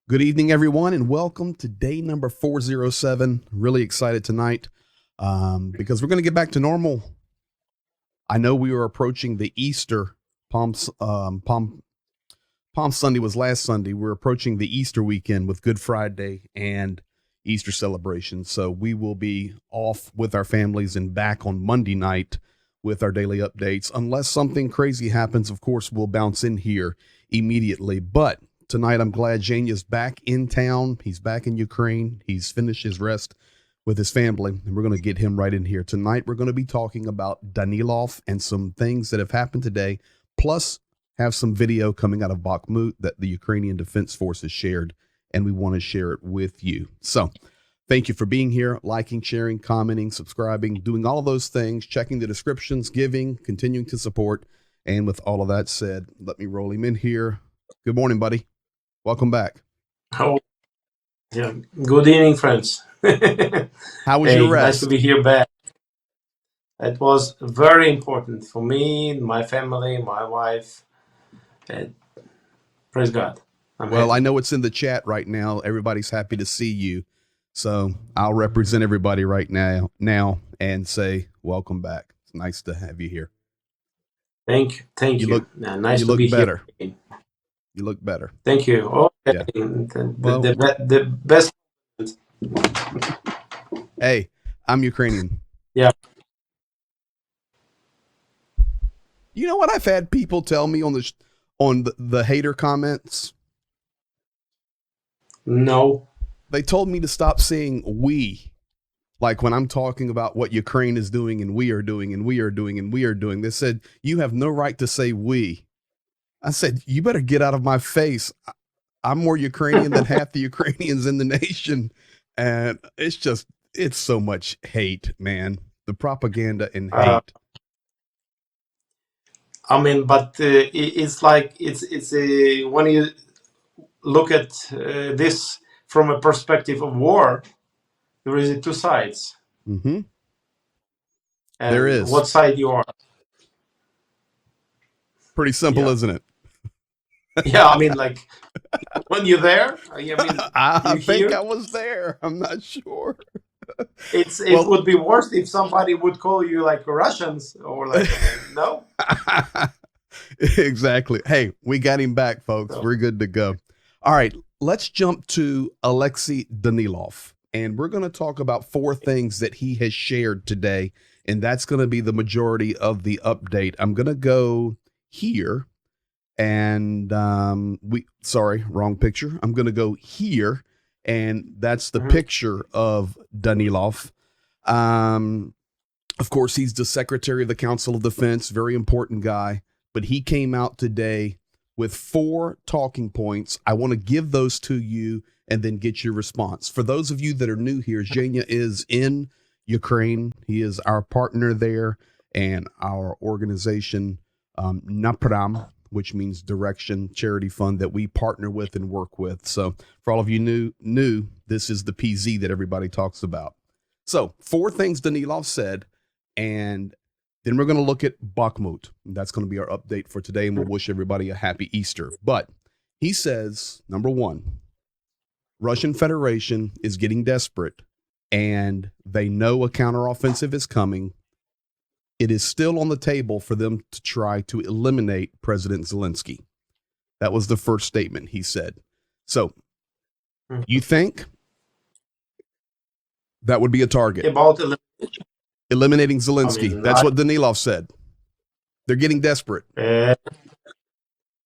Good evening, everyone, and welcome to day number 407. Really excited tonight because we're going to get back to normal. I know we were approaching the Easter Palm Sunday was last Sunday. We're approaching the Easter weekend with Good Friday and Easter celebration. So we will be off with our families and back on Monday night with our daily updates. Unless something crazy happens, of course, we'll bounce in here immediately. But tonight, I'm glad Janya's back in town. He's back in Ukraine. He's finished his rest with his family, and we're going to get him right in here. Tonight, we're going to be talking about Danilov and some things that have happened today, plus have some video coming out of Bahkmut that the Ukrainian Defense Forces shared, and we want to share it with you. So thank you for being here, liking, sharing, commenting, subscribing, doing all of those things, checking the descriptions, giving, continuing to support. And with all of that said, let me roll him in here. Good morning, buddy. Welcome back. Oh, yeah. Good evening, friends. How was your rest? Nice to be here back. It was very important for me, my family, my wife. Praise God. Well, I know it's in the chat right now. Everybody's happy to see you. So I'll represent everybody right now and say, welcome back. It's nice to have you here. Thank you. Nice to be better. Here. You look better. Thank you. Oh, yeah. The best. Hey, I'm Ukrainian. Yeah. You know what I've had people tell me on the hater comments? No. They told me to stop saying we. Like when I'm talking about what Ukraine is doing and we are doing and we are doing and we are doing, they said, you have no right to say we. I said, you better get out of my face. I'm more Ukrainian than half the Ukrainians in the nation. And it's so much hate, man. The propaganda and hate. I mean, but it's like, it's when you look at this from a perspective of war, there is two sides. Mm-hmm. And there is. What side you are? Pretty simple, isn't it? Yeah, I mean, like when you're there, I think I was there. I'm not sure. It would be worse if somebody would call you like Russians or like no. Exactly. Hey, we got him back, folks. We're good to go. All right, let's jump to Alexei Danilov, and we're going to talk about 4 things that he has shared today, and that's going to be the majority of the update. I'm going to go here, and wrong picture. I'm going to go here, and that's the picture of Danilov. Of course, he's the Secretary of the Council of Defense, very important guy, but he came out today with 4 talking points. I want to give those to you and then get your response. For those of you that are new here, Zhenya is in Ukraine. He is our partner there, and our organization, Napram, which means direction, charity fund that we partner with and work with. So for all of you new, this is the PZ that everybody talks about. So 4 things Danilov said, and then we're going to look at Bahkmut. That's going to be our update for today, and we'll wish everybody a happy Easter. But he says, number 1, Russian Federation is getting desperate, and they know a counteroffensive is coming. It is still on the table for them to try to eliminate President Zelensky. That was the first statement he said. So you think that would be a target? About eliminating Zelensky. That's what Danilov said. They're getting desperate.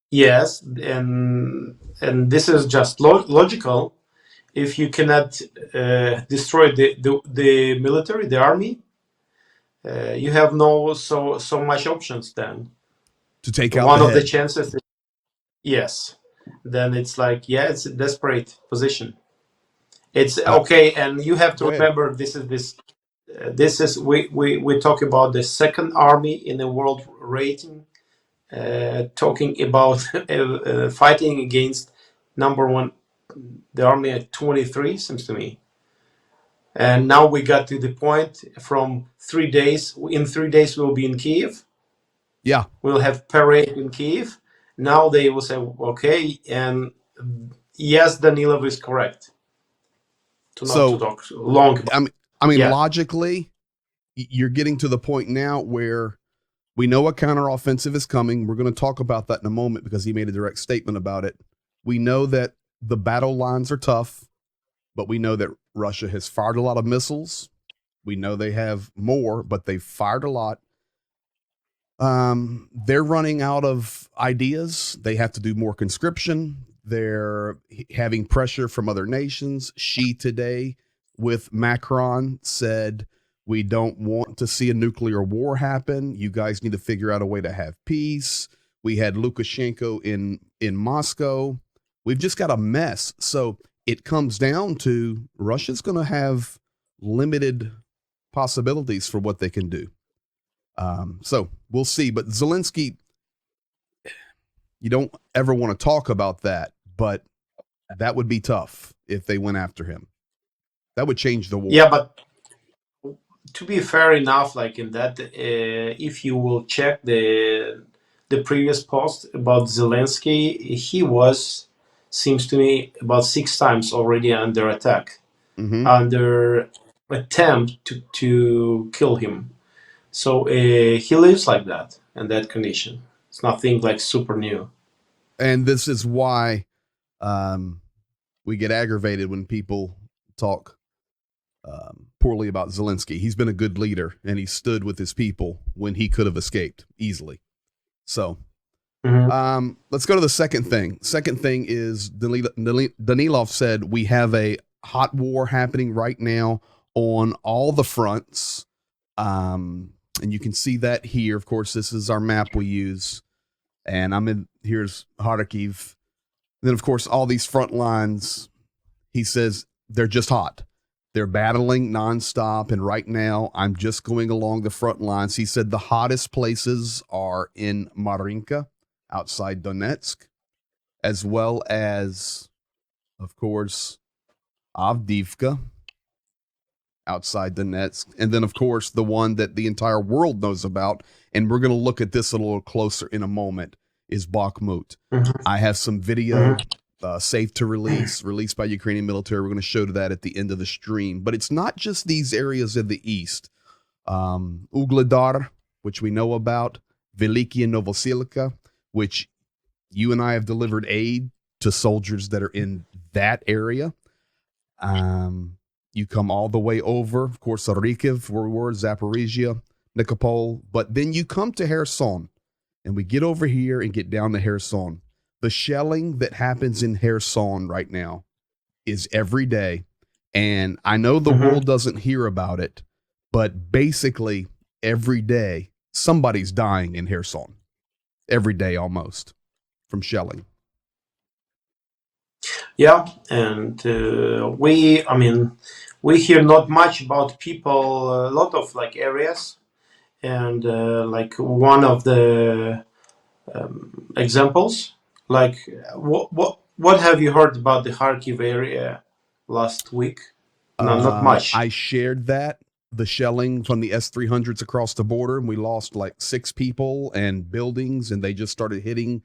Yes, and this is just logical. If you cannot destroy the military, the army, you have no so much options then. To take out one of the chances. Yes, then it's like, yeah, it's a desperate position. It's okay, and you have to remember this is we talk about the second army in the world rating, talking about fighting against number 1, the army at 23, seems to me. And now we got to the point from 3 days. In 3 days we'll be in Kiev. Yeah, we'll have parade in Kiev. Now they will say, okay, and yes, Danilov is correct. To not to So, talk long about. I mean, Yeah. logically, you're getting to the point now where we know a counteroffensive is coming. We're going to talk about that in a moment because he made a direct statement about it. We know that the battle lines are tough, but we know that Russia has fired a lot of missiles. We know they have more, but they've fired a lot. They're running out of ideas. They have to do more conscription. They're having pressure from other nations. Xi today with Macron said, we don't want to see a nuclear war happen. You guys need to figure out a way to have peace. We had Lukashenko in Moscow. We've just got a mess. So it comes down to Russia's going to have limited possibilities for what they can do. So we'll see. But Zelensky, you don't ever want to talk about that, but that would be tough if they went after him. That would change the war. Yeah, but to be fair enough, like in that, if you will check the previous post about Zelensky, he was, seems to me, about 6 times already under attack, under attempt to kill him. So he lives like that in that condition. It's nothing like super new. And this is why we get aggravated when people talk poorly about Zelensky. He's been a good leader and he stood with his people when he could have escaped easily. So let's go to the second thing. Second thing is Danilov said we have a hot war happening right now on all the fronts. And you can see that here. Of course, this is our map we use. And here's Kharkiv. Then, of course, all these front lines, he says they're just hot. They're battling nonstop. And right now, I'm just going along the front lines. He said the hottest places are in Marinka, outside Donetsk, as well as, of course, Avdiivka, outside Donetsk. And then, of course, the one that the entire world knows about, and we're going to look at this a little closer in a moment, is Bahkmut. I have some video safe to released by Ukrainian military. We're going to show that at the end of the stream. But it's not just these areas in the east. Ugledar, which we know about, Velikia Novosilka, which you and I have delivered aid to soldiers that are in that area. You come all the way over, of course, Kharkiv, where we were, Zaporizhia, Nikopol, but then you come to Kherson, and we get over here and get down to Kherson. The shelling that happens in Kherson right now is every day, and I know the world doesn't hear about it, but basically every day somebody's dying in Kherson. Every day almost from shelling. Yeah, and we hear not much about people, a lot of like areas, and like one of the examples, like what have you heard about the Kharkiv area last week? No, not much. I shared that the shelling from the S-300s across the border, and we lost like 6 people and buildings, and they just started hitting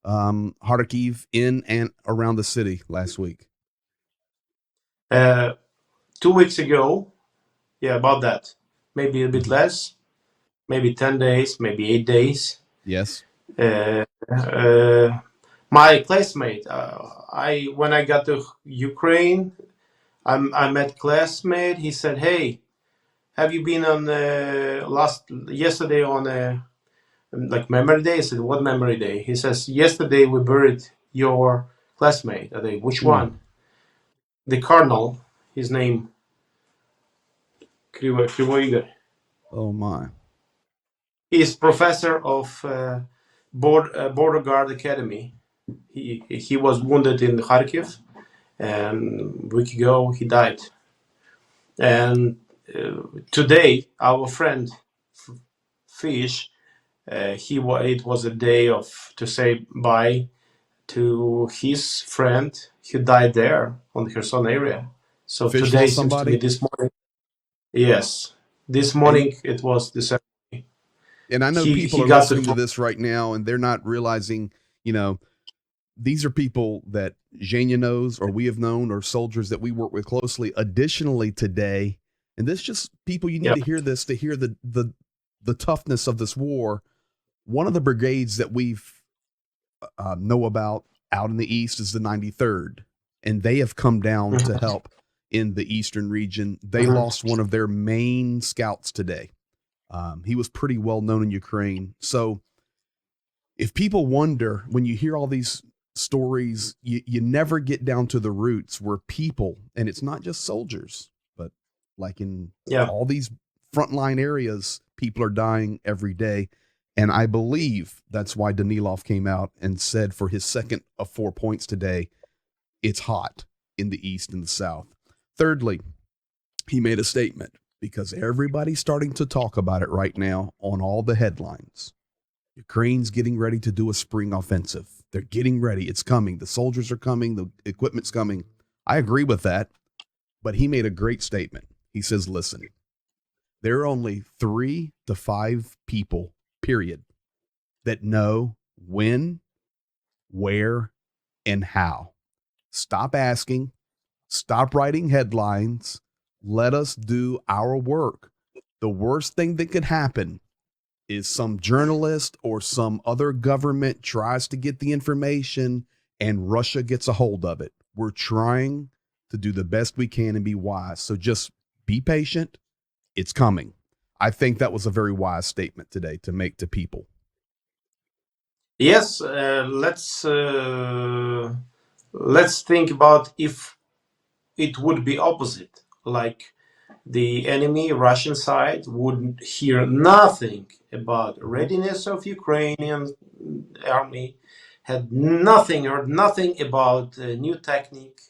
Kharkiv in and around the city last week. 2 weeks ago, yeah, about that, maybe a bit less, maybe 10 days, maybe 8 days. Yes. My classmate, when I got to Ukraine, I met classmate. He said, "Hey, have you been on yesterday on like memory day?" I said, "What memory day?" He says, "Yesterday we buried your classmate." I think, "Which one?" The colonel, his name Krivo Igor. Oh my. He's professor of Border Guard Academy. He was wounded in Kharkiv, and a week ago he died. And today, our friend Fish, it was a day of to say bye to his friend who died there on the Kherson area. So Fish today lost seems to be somebody? this morning. Yes, this morning it was the ceremony. And I know people He are got to. listening to this right now and they're not realizing, you know, these are people that Zhenya knows, or we have known, or soldiers that we work with closely. Additionally, today, and this just people you need Yeah. to hear this to hear the toughness of this war. One of the brigades that we've know about out in the east is the 93rd, and they have come down to Mhm. help in the eastern region. They Mhm. lost one of their main scouts today. He was pretty well known in Ukraine. So if people wonder when you hear all these stories, you never get down to the roots where people, and it's not just soldiers, but like in Yeah. all these frontline areas, people are dying every day. And I believe that's why Danilov came out and said for his second of 4 points today, it's hot in the east and the south. Thirdly, he made a statement because everybody's starting to talk about it right now on all the headlines. Ukraine's getting ready to do a spring offensive. They're getting ready. It's coming. The soldiers are coming. The equipment's coming. I agree with that. But he made a great statement. He says, listen, there are only 3 to 5 people, period, that know when, where, and how. Stop asking. Stop writing headlines. Let us do our work. The worst thing that could happen is some journalist or some other government tries to get the information and Russia gets a hold of it. We're trying to do the best we can and be wise. So just be patient. It's coming. I think that was a very wise statement today to make to people. Yes. Let's think about if it would be opposite, like the enemy Russian side would hear nothing about Mm-hmm. readiness of Ukrainian army, had nothing, heard nothing about new technique,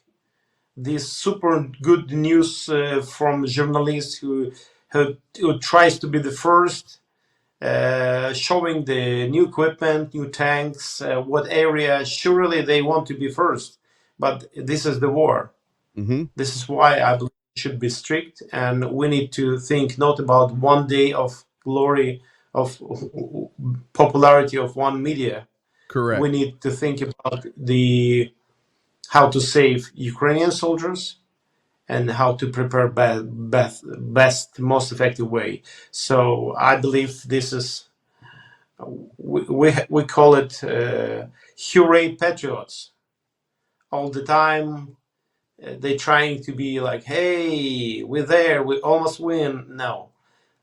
this super good news from journalists who tries to be the first, showing the new equipment, new tanks, what area. Surely they want to be first, but this is the war. Mm-hmm. This is why I believe it should be strict, and we need to think not about one day of glory, of popularity of one media. We Correct. need to think about the how to save Ukrainian soldiers and how to prepare best, most effective way. So I believe this is we call it hooray patriots all the time. They trying to be like, hey, we're there, we almost win. No,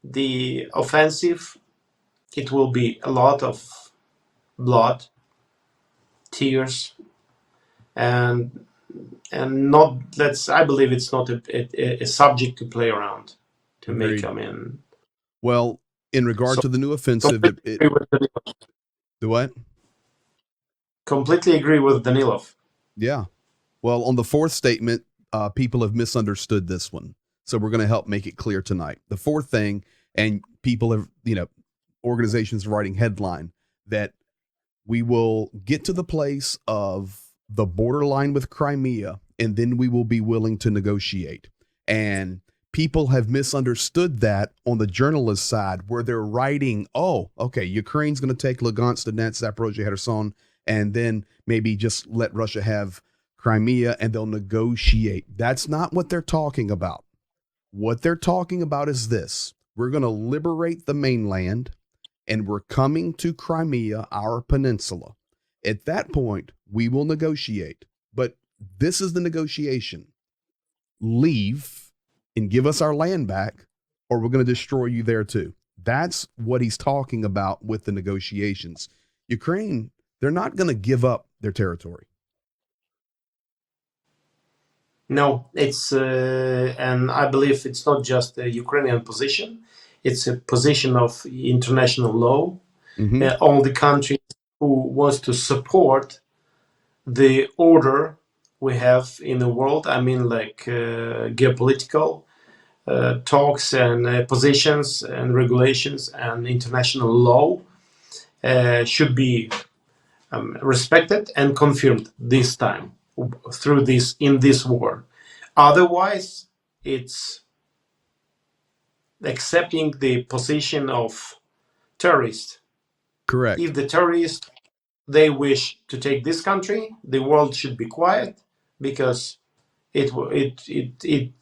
the offensive, it will be a lot of blood, tears, and not, let's, I believe it's not a subject to play around to make. Agreed. I mean, Well, in regard so to the new offensive, completely it agree with Danilov. the what? Completely agree with Danilov. Yeah. Well, on the fourth statement, people have misunderstood this one. So we're going to help make it clear tonight. The fourth thing, and people have, organizations writing headline that we will get to the place of the borderline with Crimea, and then we will be willing to negotiate. And people have misunderstood that on the journalist side, where they're writing, oh, okay, Ukraine's going to take Lugansk, Donetsk, Zaporozhye, Kherson, and then maybe just let Russia have Crimea and they'll negotiate. That's not what they're talking about. What they're talking about is this: we're going to liberate the mainland and we're coming to Crimea, our peninsula. At that point, we will negotiate. But this is the negotiation: leave and give us our land back, or we're going to destroy you there too. That's what he's talking about with the negotiations. Ukraine, they're not going to give up their territory. No, it's and I believe it's not just a Ukrainian position; it's a position of international law. Mm-hmm. All the countries who wants to support the order we have in the world. I mean, like geopolitical talks and positions and regulations and international law should be respected and confirmed this time through this in this war. Otherwise, it's accepting the position of terrorist. Correct. If the terrorist they wish to take this country, the world should be quiet, because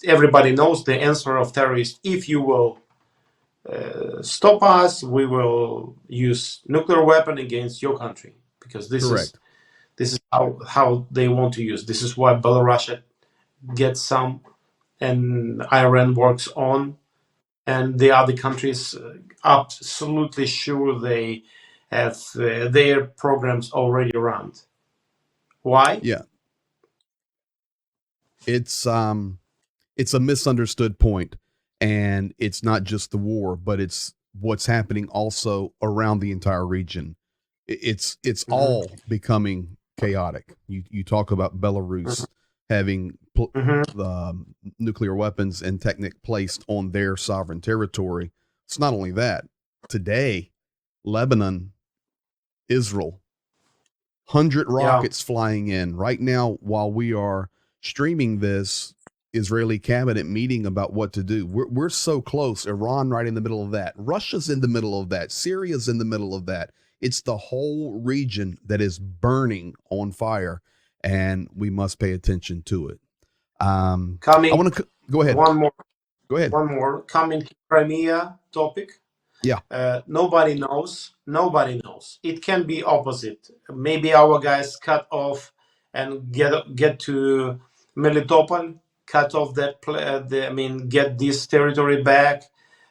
everybody knows the answer of terrorists. If you will stop us, we will use nuclear weapon against your country, because Correct. this is how they want to use. This is why Belarus gets some, and Iran works on, and the other countries absolutely sure they have their programs already run. Why? Yeah. It's a misunderstood point, and it's not just the war, but it's what's happening also around the entire region. It's Mm-hmm. all becoming chaotic. You talk about Belarus having Mm-hmm. nuclear weapons and technic placed on their sovereign territory. It's not only that. Today, Lebanon, Israel, 100 Yeah. rockets flying in right now while we are streaming this Israeli cabinet meeting about what to do. We're so close. Iran right in the middle of that. Russia's in the middle of that. Syria's in the middle of that. It's the whole region that is burning on fire, and we must pay attention to it. I Coming want to go ahead. one more Go ahead. coming to Crimea topic. Yeah. Nobody knows. Nobody knows. It can be opposite. Maybe our guys cut off and get to Melitopol, cut off that. Get this territory back,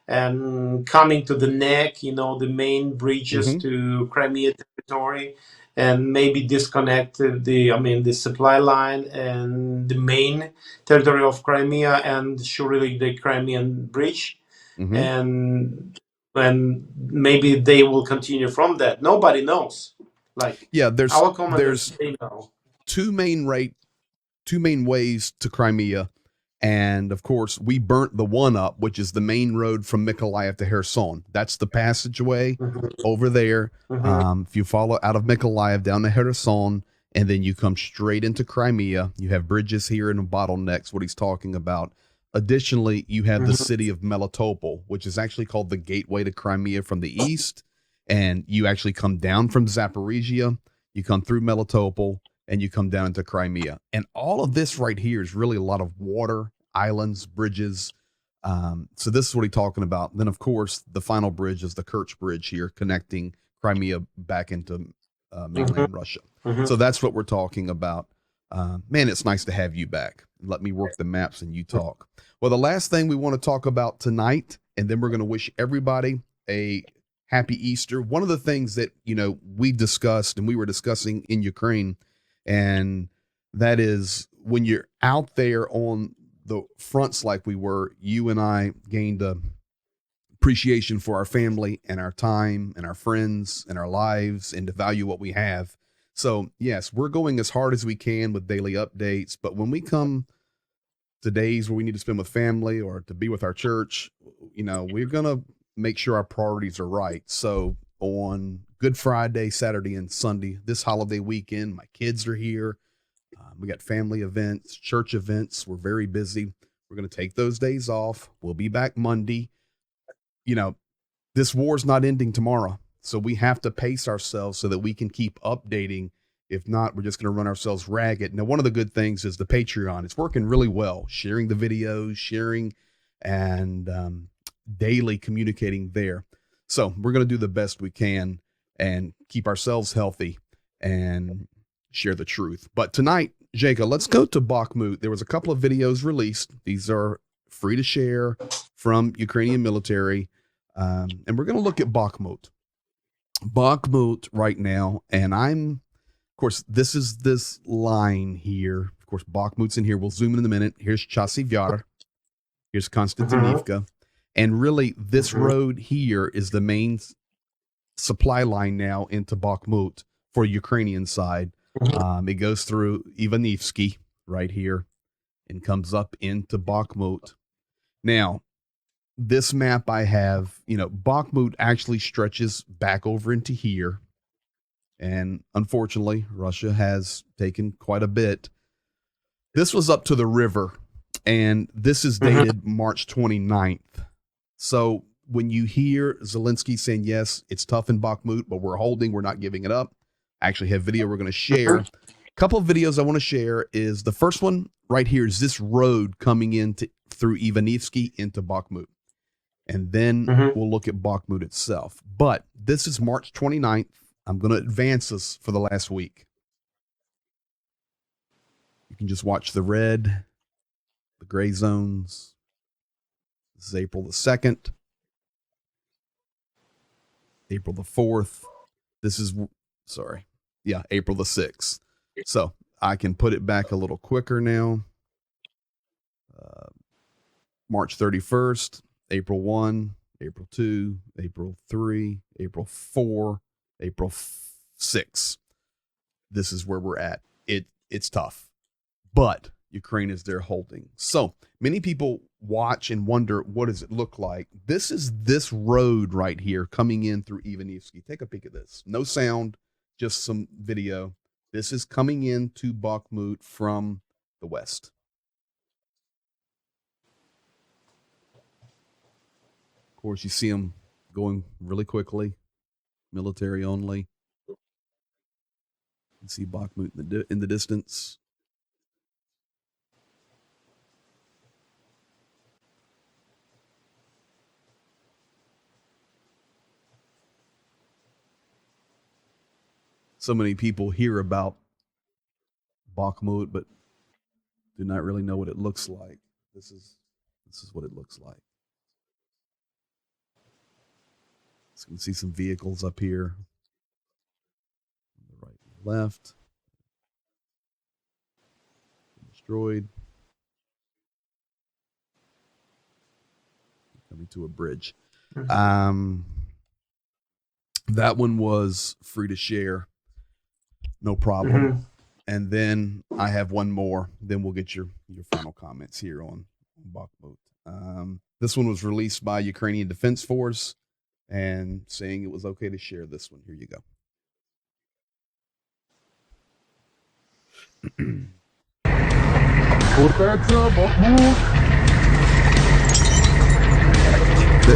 and coming to the neck. The main bridges Mm-hmm. to Crimea territory, and maybe disconnect the supply line and the main territory of Crimea, and surely the Crimean bridge, Mm-hmm. and maybe they will continue from that. Nobody knows. Like Yeah. our commanders, There's they know. two main rate two main ways to Crimea. And of course, we burnt the one up, which is the main road from Mykolaiv to Kherson. That's the passageway Mhm, over there. mhm, If you follow out of Mykolaiv down to Kherson, and then you come straight into Crimea, you have bridges here and bottlenecks, what he's talking about. Additionally, you have the mhm, city of Melitopol, which is actually called the gateway to Crimea from the east. And you actually come down from Zaporizhia, you come through Melitopol, and you come down into Crimea. And all of this right here is really a lot of water, islands, bridges. So this is what he's talking about. Then, of course, the final bridge is the Kerch Bridge here, connecting Crimea back into mhm, mainland Russia. mhm. So that's what we're talking about. Man, it's nice to have you back. Let me work the maps and you talk. Well, the last thing we want to talk about tonight, and then we're going to wish everybody a happy Easter. One of the things that, we discussed and we were discussing in Ukraine, and that is when you're out there on the fronts like we were, you and I gained a appreciation for our family and our time and our friends and our lives, and to value what we have. So yes, we're going as hard as we can with daily updates, but when we come to days where we need to spend with family or to be with our church, we're going to make sure our priorities are right. So on Good Friday, Saturday, and Sunday, this holiday weekend, my kids are here. We got family events, church events. We're very busy. We're going to take those days off. We'll be back Monday. You know, this war's not ending tomorrow. So we have to pace ourselves so that we can keep updating. If not, we're just going to run ourselves ragged. Now, one of the good things is the Patreon. It's working really well, sharing the videos, sharing, and daily communicating there. So we're going to do the best we can and keep ourselves healthy and share the truth. But tonight, Jacob, let's go to Bahkmut. There was a couple of videos released. These are free to share from Ukrainian military. And we're going to look at Bahkmut. Bahkmut right now. And of course, this is this line here. Of course, Bahkmut's in here. We'll zoom in a minute. Here's Chasiv Yar. Here's Mhm, Konstantinivka. And really, this mhm, road here is the main supply line now into Bahkmut for Ukrainian side. mhm, It goes through Ivanivsky right here and comes up into Bahkmut. Now, this map I have, Bakhmut actually stretches back over into here. And unfortunately, Russia has taken quite a bit. This was up to the river, and this is mhm, dated March 29th. So when you hear Zelensky saying, yes, it's tough in Bakhmut, but we're holding, we're not giving it up, I actually have video we're going to share. A couple of videos I want to share is the first one right here is this road coming into through Ivanivsky into Bahkmut. And then we'll look at Bahkmut itself. But this is March 29th. I'm going to advance this for the last week. You can just watch the red, the gray zones. This is April the 2nd, April the 4th. This is, April the 6th. So I can put it back a little quicker now. March 31st, April 1, April 2, April 3, April 4, April 6. This is where we're at. It's tough, but Ukraine is there holding. So many people watch and wonder, what does it look like? This is this road right here coming in through Ivanivsky. Take a peek at this. No sound, just some video. This is coming into Bahkmut from the west. Of course, you see them going really quickly, military only. You see Bahkmut in the distance. So many people hear about Bahkmut, but do not really know what it looks like. This is what it looks like. So you can see some vehicles up here, on the right and the left. Destroyed. Coming to a bridge. That one was free to share. No problem. And then I have one more. Then we'll get your final comments here on Bahkmut. This one was released by Ukrainian Defense Force and saying it was okay to share this one. Here you go.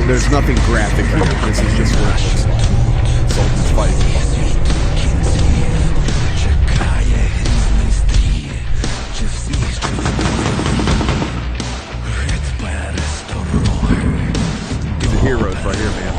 There's nothing graphic here. This is just what it looks like. Soldiers fighting. These are heroes right here, man.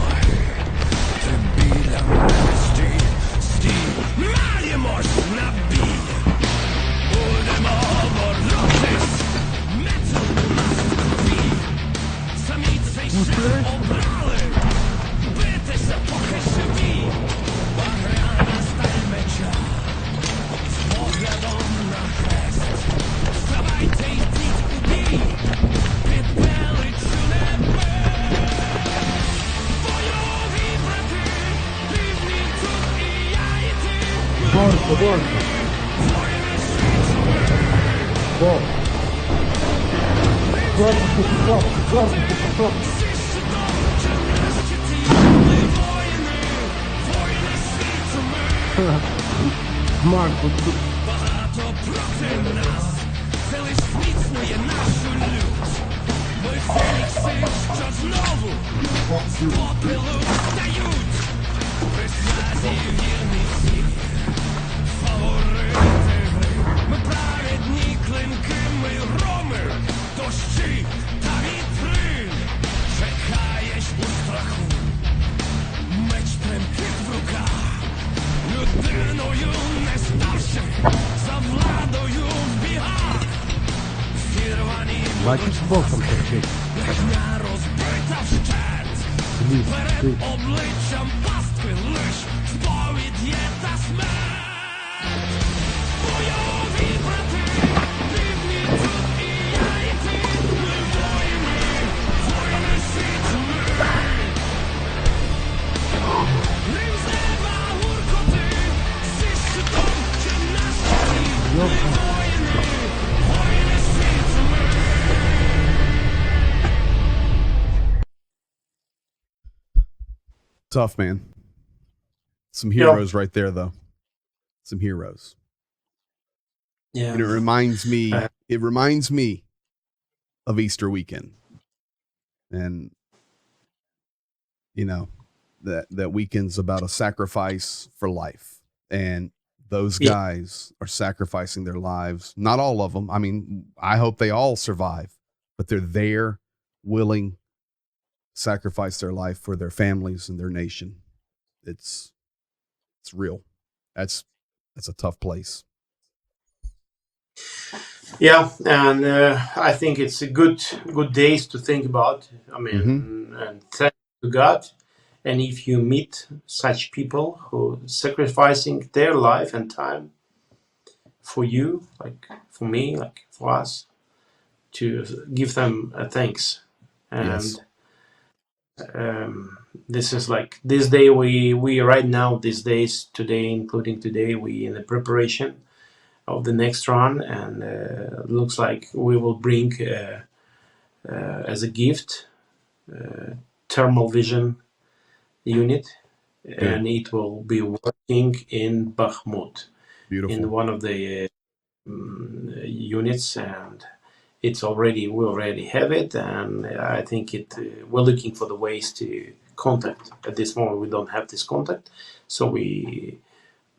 Бачиш боком торчить. Обличчям пастки лиш сповідь є та смерть. Бойові брати, рівні тут і я, і ти. Ми воїни, воїни світу. Рим з неба гуркоти, зі щитом чи на щиті. Ми воїни, воїни світу. Tough, man. Some heroes right there, though. Some heroes. Yeah. And it reminds me of Easter weekend. And, you know, that weekend's about a sacrifice for life. And those Yeah. guys are sacrificing their lives. Not all of them. I mean, I hope they all survive, but they're there, willing, sacrifice their life for their families and their nation. It's real. That's a tough place. Yeah, and I think it's a good days to think about. I mean, and thank to God. And if you meet such people who sacrificing their life and time for you, like for me, like for us, to give them a thanks. Yes. And this is like this day we right now these days today, including today, we in the preparation of the next run, and looks like we will bring as a gift thermal vision unit. Good. And it will be working in Bahkmut Beautiful. in one of the units, and we already have it, and I think we're looking for the ways to contact. At this moment we don't have this contact, so we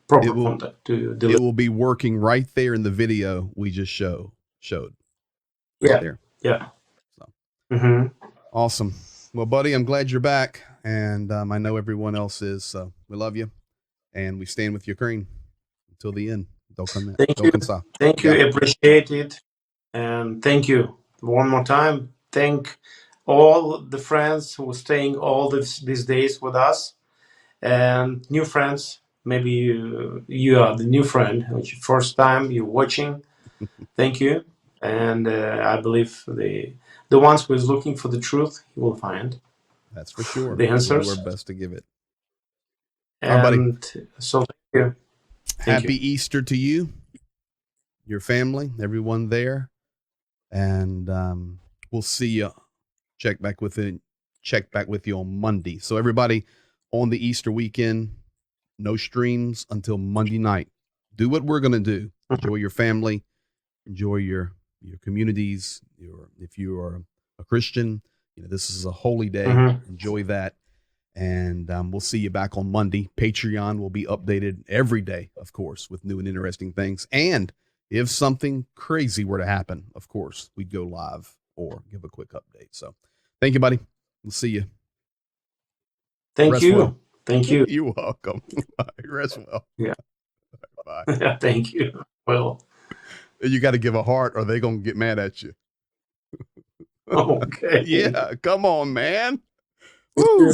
proper contact to deliver. It will be working right there in the video we just showed Right there. Yeah. So. Awesome. Well, buddy, I'm glad you're back, and I know everyone else is. So we love you, and we stand with Ukraine until the end. Thank you. Appreciate it, and thank you one more time. Thank all the friends who are staying all these days with us, and new friends. Maybe you are the new friend, which first time you're watching. Thank you, and I believe the ones who is looking for the truth, he will find. That's for sure. The answers. We'll do our best to give it. And all right, buddy. So thank you. Happy Easter to you, your family, everyone there, and we'll see you. Check back with you on Monday. So everybody, on the Easter weekend, no streams until Monday night. Do what we're gonna do. Enjoy your family. Enjoy your communities. If you are a Christian, this is a holy day. Enjoy that. And we'll see you back on Monday. Patreon will be updated every day, of course, with new and interesting things. And if something crazy were to happen, of course, we'd go live or give a quick update. So thank you, buddy. We'll see you. Thank you. Well. Thank you. You're welcome. Rest well. Yeah. Bye. Thank you. Well, you got to give a heart or they're going to get mad at you. Okay. Yeah. Come on, man. Woo.